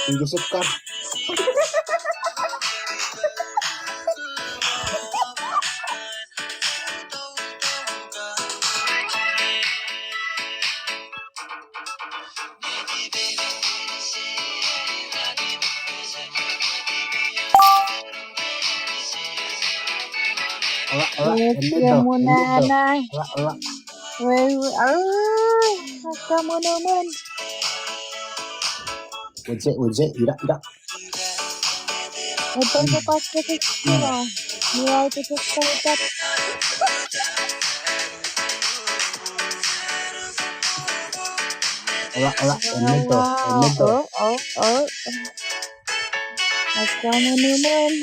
tinggi sekap. Kamu nana, kamu nemen. Uje, ira. Itu pas kecil, nilai itu cepat. Enito. Kamu nemen.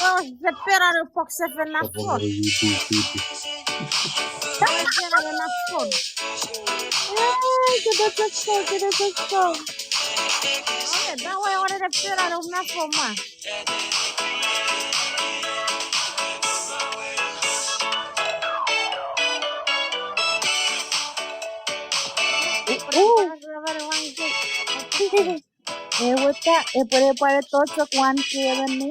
Wow. Separare Fox e Nafon. Separare Nafon. Kita cekso. Oke, dawa yang ada separare Nafon mah. Puede todo cuanto nih.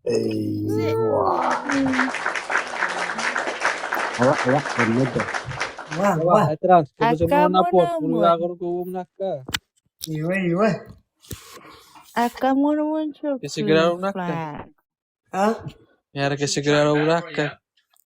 Enito. Wah, atrás, que você não na porta, por lugar agora que eu vou na cá. Iwe. Kamu nemen. Que seguraram na cá. Hah? Era que seguraram na cá.